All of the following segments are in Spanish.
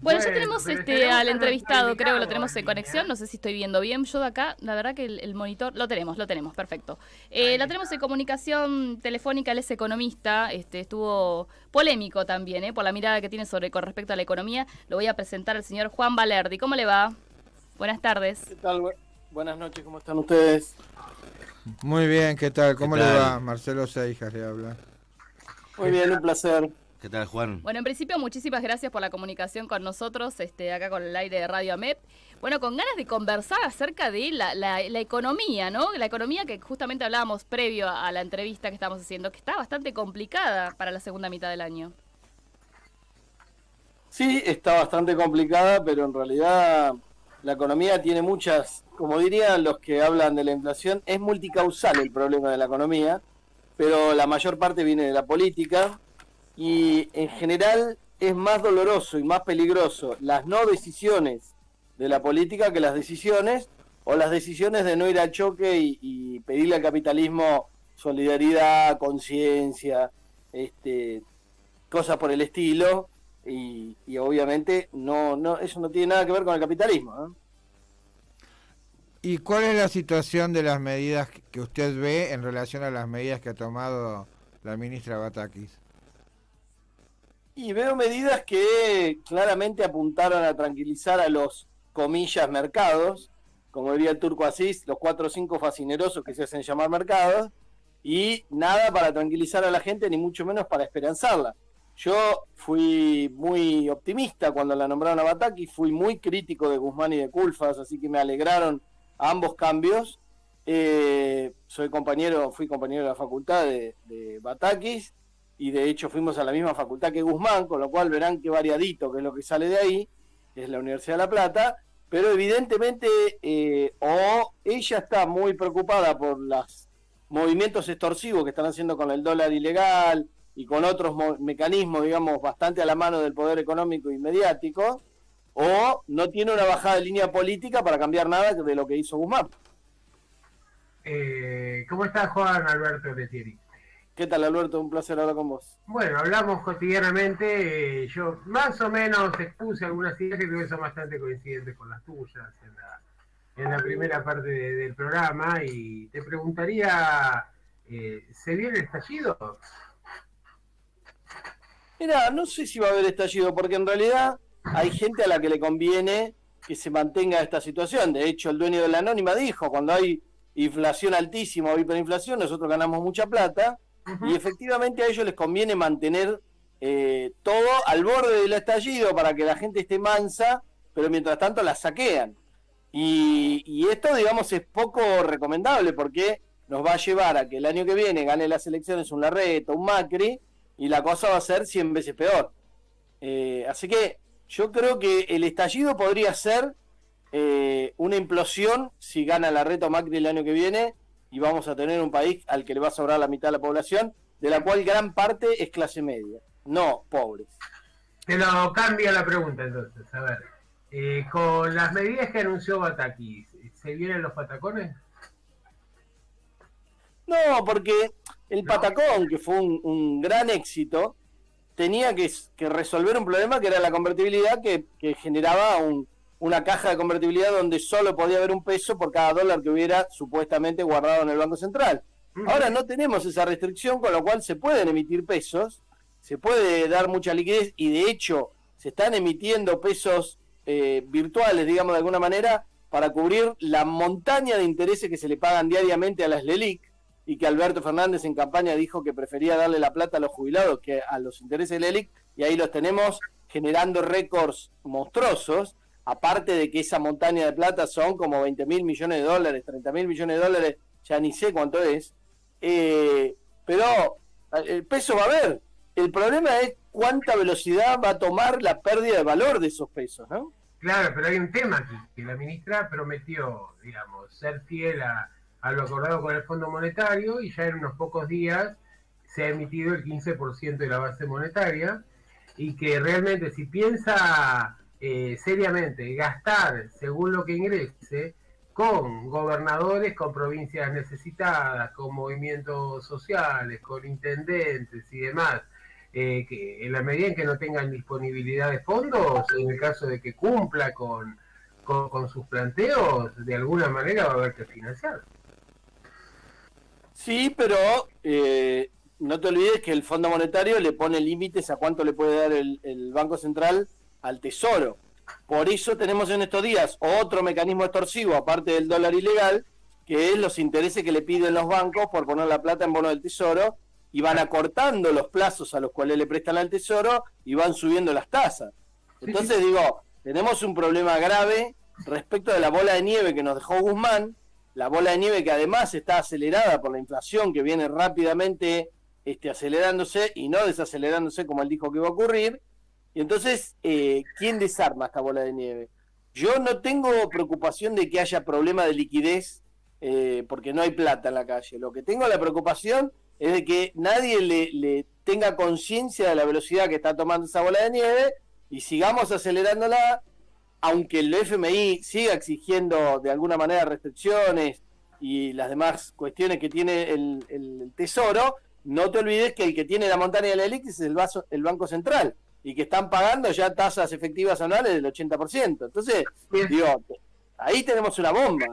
Bueno, ya Bueno, tenemos pero tenemos al a nuestro entrevistado, creo que lo invitado tenemos en en conexión, línea. no sé si estoy viendo bien. Yo de acá, la verdad que el monitor, lo tenemos, perfecto. Ahí La tenemos en está. comunicación telefónica, él es economista, estuvo polémico también, por la mirada que tiene con respecto a la economía. Lo voy a presentar al señor Juan Valerdi. ¿Cómo le va? Buenas tardes. ¿Qué tal? Buenas noches, ¿cómo están ustedes? Muy bien, ¿qué tal? ¿Qué ¿Cómo le va? tal? Marcelo Seijas le habla. Muy bien, un placer. ¿Qué tal, Juan? Bueno, en principio, muchísimas gracias por la comunicación con nosotros, acá con el aire de Radio AMEP. Bueno, con ganas de conversar acerca de la economía, ¿no? La economía que justamente hablábamos previo a la entrevista que estamos haciendo, que está bastante complicada para la segunda mitad del año. Sí, está bastante complicada, pero en realidad la economía tiene muchas, como dirían los que hablan de la inflación, es multicausal el problema de la economía, pero la mayor parte viene de la política y en general es más doloroso y más peligroso las no decisiones de la política que las decisiones o las decisiones de no ir al choque y pedirle al capitalismo solidaridad, conciencia, cosas por el estilo y obviamente no eso no tiene nada que ver con el capitalismo, ¿no? ¿Y cuál es la situación de las medidas que usted ve en relación a las medidas que ha tomado la ministra Batakis? Y veo medidas que claramente apuntaron a tranquilizar a los, comillas, mercados, como diría el Turco Asís, los 4 o 5 fascinerosos que se hacen llamar mercados, y nada para tranquilizar a la gente, ni mucho menos para esperanzarla. Yo fui muy optimista cuando la nombraron a Bataki, fui muy crítico de Guzmán y de Culfas, así que me alegraron ambos cambios. Fui compañero de la facultad de Batakis, y de hecho fuimos a la misma facultad que Guzmán, con lo cual verán qué variadito que es lo que sale de ahí, que es la Universidad de La Plata, pero evidentemente o ella está muy preocupada por los movimientos extorsivos que están haciendo con el dólar ilegal y con otros mecanismos, digamos, bastante a la mano del poder económico y mediático, o no tiene una bajada de línea política para cambiar nada de lo que hizo Guzmán. ¿Cómo está Juan Alberto Letieri? ¿Qué tal, Alberto? Un placer hablar con vos. Bueno, hablamos cotidianamente. Yo más o menos expuse algunas ideas que creo que son bastante coincidentes con las tuyas en la primera parte del programa. Y te preguntaría, ¿se viene el estallido? Mira, no sé si va a haber estallido, porque en realidad hay gente a la que le conviene que se mantenga esta situación. De hecho, el dueño de la Anónima dijo, cuando hay inflación altísima o hiperinflación, nosotros ganamos mucha plata, y efectivamente a ellos les conviene mantener todo al borde del estallido para que la gente esté mansa, pero mientras tanto la saquean. Y esto, digamos, es poco recomendable porque nos va a llevar a que el año que viene gane las elecciones un Larreta, un Macri, y la cosa va a ser 100 veces peor. Así que yo creo que el estallido podría ser una implosión si gana Larreta o Macri el año que viene, y vamos a tener un país al que le va a sobrar la mitad de la población, de la cual gran parte es clase media, no pobres. Te lo cambia la pregunta entonces. A ver, con las medidas que anunció Bataki, ¿se vienen los patacones? No, porque el ¿No? Patacón, que fue un gran éxito, tenía que resolver un problema que era la convertibilidad, que generaba una caja de convertibilidad donde solo podía haber un peso por cada dólar que hubiera supuestamente guardado en el Banco Central. Ahora no tenemos esa restricción, con lo cual se pueden emitir pesos, se puede dar mucha liquidez, y de hecho se están emitiendo pesos virtuales, digamos de alguna manera, para cubrir la montaña de intereses que se le pagan diariamente a las LELIC, y que Alberto Fernández en campaña dijo que prefería darle la plata a los jubilados que a los intereses de LELIC, y ahí los tenemos generando récords monstruosos, aparte de que esa montaña de plata son como 20 mil millones de dólares, 30 mil millones de dólares, ya ni sé cuánto es, pero el peso va a haber. El problema es cuánta velocidad va a tomar la pérdida de valor de esos pesos, ¿no? Claro, pero hay un tema aquí, que la ministra prometió, digamos, ser fiel a lo acordado con el Fondo Monetario, y ya en unos pocos días se ha emitido el 15% de la base monetaria, y que realmente si piensa seriamente gastar según lo que ingrese, con gobernadores, con provincias necesitadas, con movimientos sociales, con intendentes y demás, que en la medida en que no tengan disponibilidad de fondos, en el caso de que cumpla con sus planteos, de alguna manera va a haber que financiar. Sí, pero no te olvides que el Fondo Monetario le pone límites a cuánto le puede dar el Banco Central al Tesoro. Por eso tenemos en estos días otro mecanismo extorsivo, aparte del dólar ilegal, que es los intereses que le piden los bancos por poner la plata en bono del Tesoro, y van acortando los plazos a los cuales le prestan al Tesoro y van subiendo las tasas. Entonces digo, tenemos un problema grave respecto de la bola de nieve que nos dejó Guzmán, la bola de nieve que además está acelerada por la inflación que viene rápidamente acelerándose y no desacelerándose como él dijo que iba a ocurrir. Y entonces, ¿quién desarma esta bola de nieve? Yo no tengo preocupación de que haya problema de liquidez porque no hay plata en la calle. Lo que tengo la preocupación es de que nadie le tenga conciencia de la velocidad que está tomando esa bola de nieve y sigamos acelerándola, aunque el FMI siga exigiendo de alguna manera restricciones y las demás cuestiones que tiene el Tesoro. No te olvides que el que tiene la montaña de la elixir es el Banco Central, y que están pagando ya tasas efectivas anuales del 80%. Entonces, digo, ahí tenemos una bomba.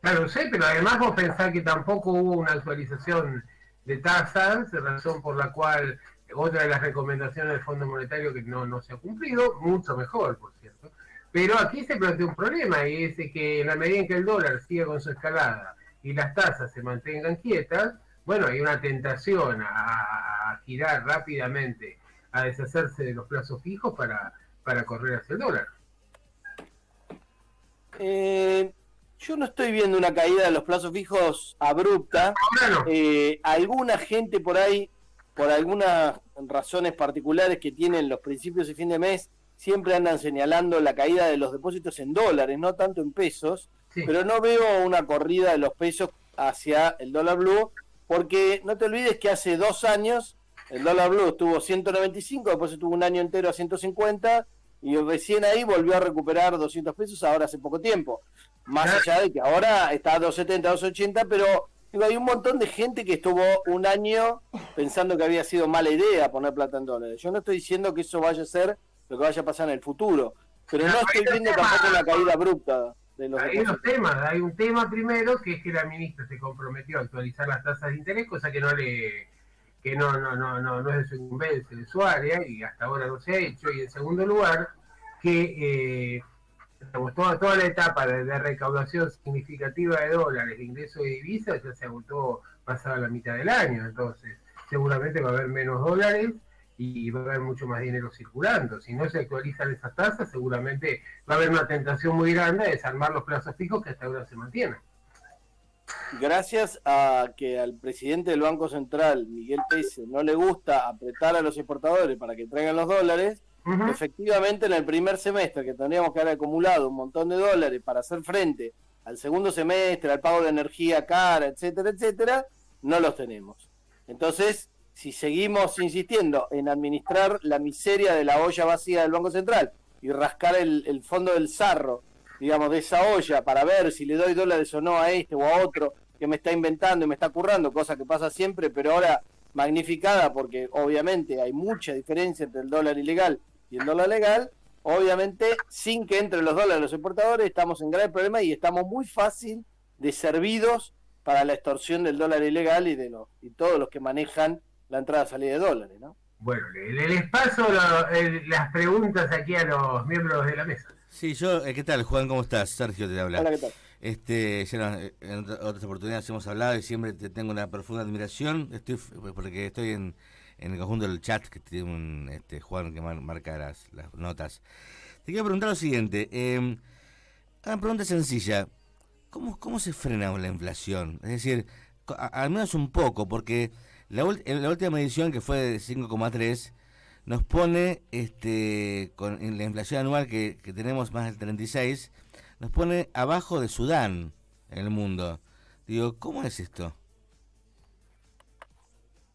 Claro, sé, pero además vos pensás que tampoco hubo una actualización de tasas, razón por la cual otra de las recomendaciones del Fondo Monetario que no se ha cumplido, mucho mejor, por cierto. Pero aquí se plantea un problema, y es que en la medida en que el dólar siga con su escalada y las tasas se mantengan quietas, bueno, hay una tentación a girar rápidamente, a deshacerse de los plazos fijos para correr hacia el dólar. Yo no estoy viendo una caída de los plazos fijos abrupta. Ahora no. Alguna gente por ahí, por algunas razones particulares que tienen los principios y fin de mes, siempre andan señalando la caída de los depósitos en dólares, no tanto en pesos, sí. Pero no veo una corrida de los pesos hacia el dólar blue, porque no te olvides que hace 2 años el dólar blue estuvo 195, después estuvo un año entero a 150, y recién ahí volvió a recuperar 200 pesos ahora hace poco tiempo. Más allá de que ahora está a 270, 280, pero digo, hay un montón de gente que estuvo un año pensando que había sido mala idea poner plata en dólares. Yo no estoy diciendo que eso vaya a ser lo que vaya a pasar en el futuro, pero no estoy viendo tampoco una caída abrupta de los depósitos. Hay un tema primero, que es que la ministra se comprometió a actualizar las tasas de interés, cosa que no es de su incumbencia, de su área, y hasta ahora no se ha hecho. Y en segundo lugar, que toda la etapa de recaudación significativa de dólares, de ingreso de divisas, ya se agotó pasada la mitad del año. Entonces seguramente va a haber menos dólares y va a haber mucho más dinero circulando. Si no se actualizan esas tasas, seguramente va a haber una tentación muy grande de desarmar los plazos fijos que hasta ahora se mantienen. Gracias a que al presidente del Banco Central, Miguel Pese, no le gusta apretar a los exportadores para que traigan los dólares, efectivamente en el primer semestre, que tendríamos que haber acumulado un montón de dólares para hacer frente al segundo semestre, al pago de energía cara, etcétera, etcétera, no los tenemos. Entonces, si seguimos insistiendo en administrar la miseria de la olla vacía del Banco Central y rascar el fondo del sarro, digamos, de esa olla, para ver si le doy dólares o no a este o a otro que me está inventando y me está currando, cosa que pasa siempre, pero ahora magnificada porque obviamente hay mucha diferencia entre el dólar ilegal y el dólar legal. Obviamente, sin que entre los dólares los exportadores, estamos en grave problema y estamos muy fácil de servidos para la extorsión del dólar ilegal y todos los que manejan la entrada y salida de dólares, ¿no? Bueno, les paso las preguntas aquí a los miembros de la mesa. Sí, ¿qué tal, Juan? ¿Cómo estás? Sergio te habla. Hola, ¿qué tal? Ya en otras oportunidades hemos hablado y siempre te tengo una profunda admiración, porque estoy en el conjunto del chat que tiene Juan que marca las notas. Te quiero preguntar lo siguiente, una pregunta sencilla, ¿cómo se frena la inflación? Es decir, al menos un poco, porque la última medición, que fue de 5,3, nos pone con la inflación anual que tenemos más del 36, nos pone abajo de Sudán en el mundo. Digo, ¿cómo es esto?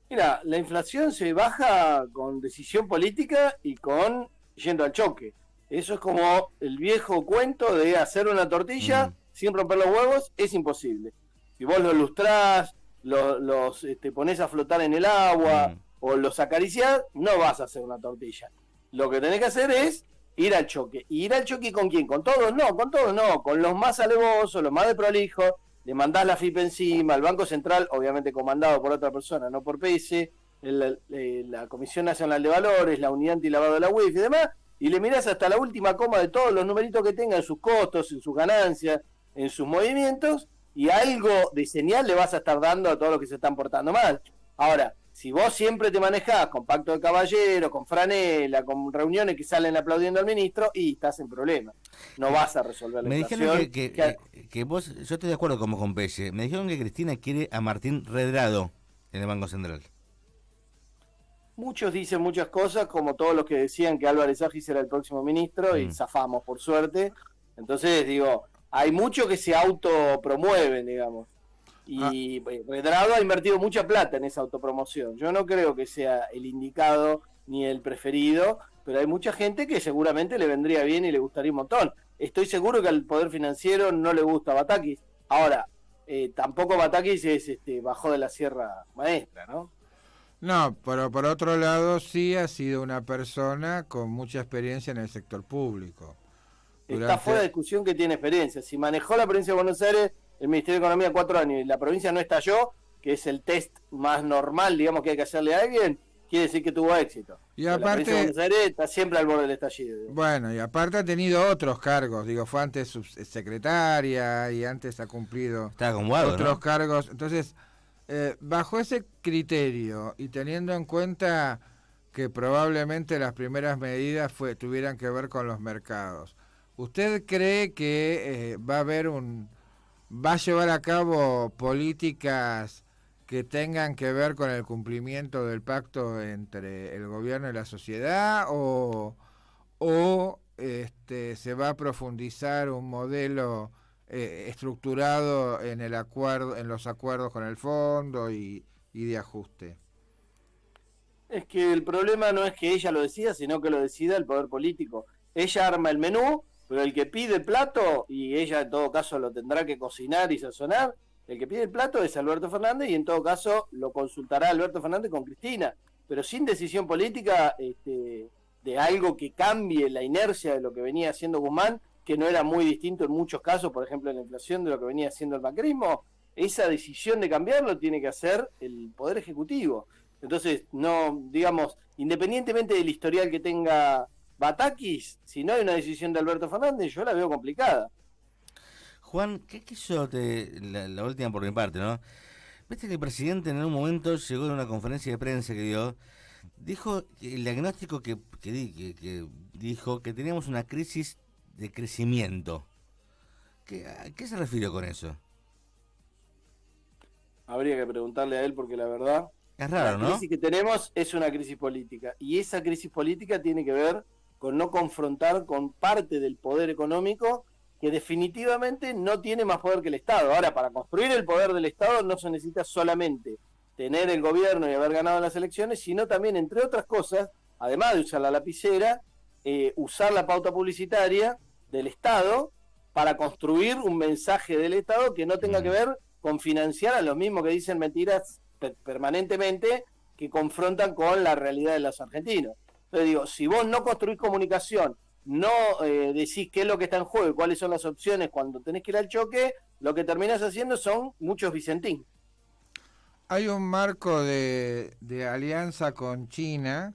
Mira, la inflación se baja con decisión política y con yendo al choque. Eso es como el viejo cuento de hacer una tortilla sin romper los huevos, es imposible. Si vos lo lustrás, los ponés a flotar en el agua, o los acariciás, no vas a hacer una tortilla. Lo que tenés que hacer es ir al choque. ¿Y ir al choque con quién? ¿Con todos? No, con todos no. Con los más alevosos, los más desprolijos, le mandás la FIP encima, el Banco Central, obviamente comandado por otra persona, no por PS, la Comisión Nacional de Valores, la Unidad Antilavado de la UIF y demás, y le mirás hasta la última coma de todos los numeritos que tenga en sus costos, en sus ganancias, en sus movimientos, y algo de señal le vas a estar dando a todos los que se están portando mal. Ahora, si vos siempre te manejás con pacto de caballero, con franela, con reuniones que salen aplaudiendo al ministro, y estás en problemas. No vas a resolver la Me inflación. dijeron que vos, yo estoy de acuerdo como con Pelle, me dijeron que Cristina quiere a Martín Redrado en el Banco Central. Muchos dicen muchas cosas, como todos los que decían que Álvarez Agis era el próximo ministro, y zafamos por suerte. Entonces, digo, hay muchos que se autopromueven, digamos. Y Redrado ha invertido mucha plata en esa autopromoción. Yo no creo que sea el indicado ni el preferido, pero hay mucha gente que seguramente le vendría bien y le gustaría un montón. Estoy seguro que al Poder Financiero no le gusta Batakis. Ahora, tampoco Batakis es bajó de la Sierra Maestra, ¿no? No, pero por otro lado sí ha sido una persona con mucha experiencia en el sector público. Está fuera de discusión que tiene experiencia. Si manejó la provincia de Buenos Aires, el Ministerio de Economía 4 años, y la provincia no estalló, que es el test más normal, digamos, que hay que hacerle a alguien, quiere decir que tuvo éxito. Y aparte, la provincia de Buenos Aires está siempre al borde del estallido. Bueno, y aparte ha tenido otros cargos, digo, fue antes subsecretaria y antes ha cumplido otros cargos. Entonces, bajo ese criterio y teniendo en cuenta que probablemente las primeras medidas tuvieran que ver con los mercados, ¿usted cree que va a llevar a cabo políticas que tengan que ver con el cumplimiento del pacto entre el gobierno y la sociedad o se va a profundizar un modelo estructurado en el acuerdo, en los acuerdos con el fondo y de ajuste? Es que el problema no es que ella lo decida, sino que lo decida el poder político. Ella arma el menú, pero el que pide el plato, y ella en todo caso lo tendrá que cocinar y sazonar, el que pide el plato es Alberto Fernández, y en todo caso lo consultará Alberto Fernández con Cristina, pero sin decisión política de algo que cambie la inercia de lo que venía haciendo Guzmán, que no era muy distinto en muchos casos, por ejemplo en la inflación, de lo que venía haciendo el macrismo. Esa decisión de cambiarlo tiene que hacer el Poder Ejecutivo. Entonces, no, digamos, independientemente del historial que tenga Batakis, si no hay una decisión de Alberto Fernández, yo la veo complicada. Juan, ¿qué quiso la última por mi parte, no? Viste que el presidente en un momento llegó en una conferencia de prensa que dio, dijo el diagnóstico que dijo que teníamos una crisis de crecimiento. ¿A qué se refirió con eso? Habría que preguntarle a él porque la verdad... Es raro, ¿no? La crisis que tenemos es una crisis política, y esa crisis política tiene que ver con no confrontar con parte del poder económico que definitivamente no tiene más poder que el Estado. Ahora, para construir el poder del Estado no se necesita solamente tener el gobierno y haber ganado las elecciones, sino también, entre otras cosas, además de usar la lapicera, usar la pauta publicitaria del Estado para construir un mensaje del Estado que no tenga que ver con financiar a los mismos que dicen mentiras permanentemente, que confrontan con la realidad de los argentinos. Entonces digo, si vos no construís comunicación, no decís qué es lo que está en juego y cuáles son las opciones cuando tenés que ir al choque, lo que terminás haciendo son muchos Vicentín. Hay un marco de alianza con China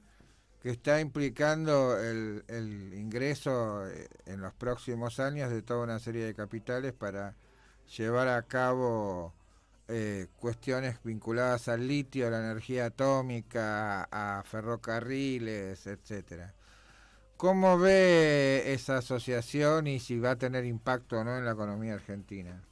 que está implicando el ingreso en los próximos años de toda una serie de capitales para llevar a cabo cuestiones vinculadas al litio, a la energía atómica, a ferrocarriles, etcétera. ¿Cómo ve esa asociación y si va a tener impacto o no en la economía argentina?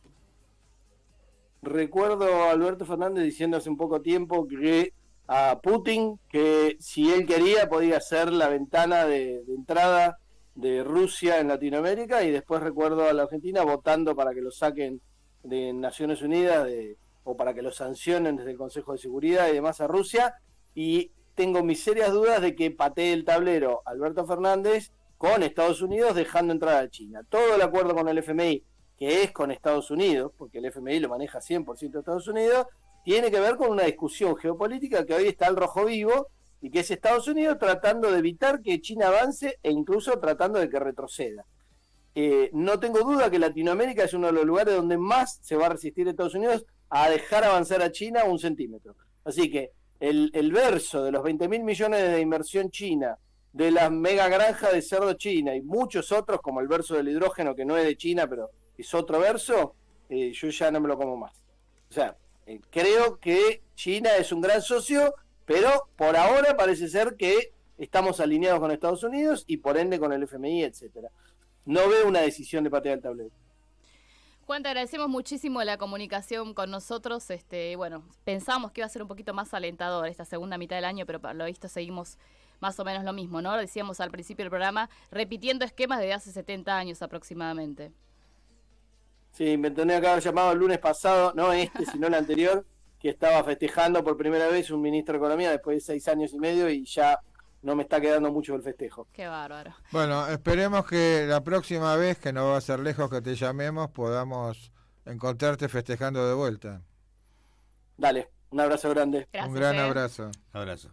Recuerdo a Alberto Fernández diciendo hace un poco tiempo que a Putin, que si él quería podía ser la ventana de entrada de Rusia en Latinoamérica, y después recuerdo a la Argentina votando para que lo saquen de Naciones Unidas o para que lo sancionen desde el Consejo de Seguridad y demás a Rusia, y tengo mis serias dudas de que patee el tablero Alberto Fernández con Estados Unidos dejando entrar a China. Todo el acuerdo con el FMI, que es con Estados Unidos, porque el FMI lo maneja 100% Estados Unidos, tiene que ver con una discusión geopolítica que hoy está al rojo vivo y que es Estados Unidos tratando de evitar que China avance e incluso tratando de que retroceda. No tengo duda que Latinoamérica es uno de los lugares donde más se va a resistir Estados Unidos a dejar avanzar a China 1 centímetro. Así que el verso de los 20.000 millones de inversión china, de las mega granjas de cerdo china y muchos otros, como el verso del hidrógeno, que no es de China, pero es otro verso, yo ya no me lo como más. O sea, creo que China es un gran socio, pero por ahora parece ser que estamos alineados con Estados Unidos y por ende con el FMI, etcétera. No veo una decisión de patear el tablero. Juan, te agradecemos muchísimo la comunicación con nosotros. Bueno, pensamos que iba a ser un poquito más alentador esta segunda mitad del año, pero por lo visto seguimos más o menos lo mismo, ¿no? Decíamos al principio del programa, repitiendo esquemas de hace 70 años aproximadamente. Sí, me tenía que haber llamado el lunes pasado, no sino el anterior, que estaba festejando por primera vez un ministro de Economía después de 6 años y medio y ya no me está quedando mucho el festejo. Qué bárbaro. Bueno, esperemos que la próxima vez, que no va a ser lejos que te llamemos, podamos encontrarte festejando de vuelta. Dale, un abrazo grande. Gracias, un gran abrazo. Abrazo.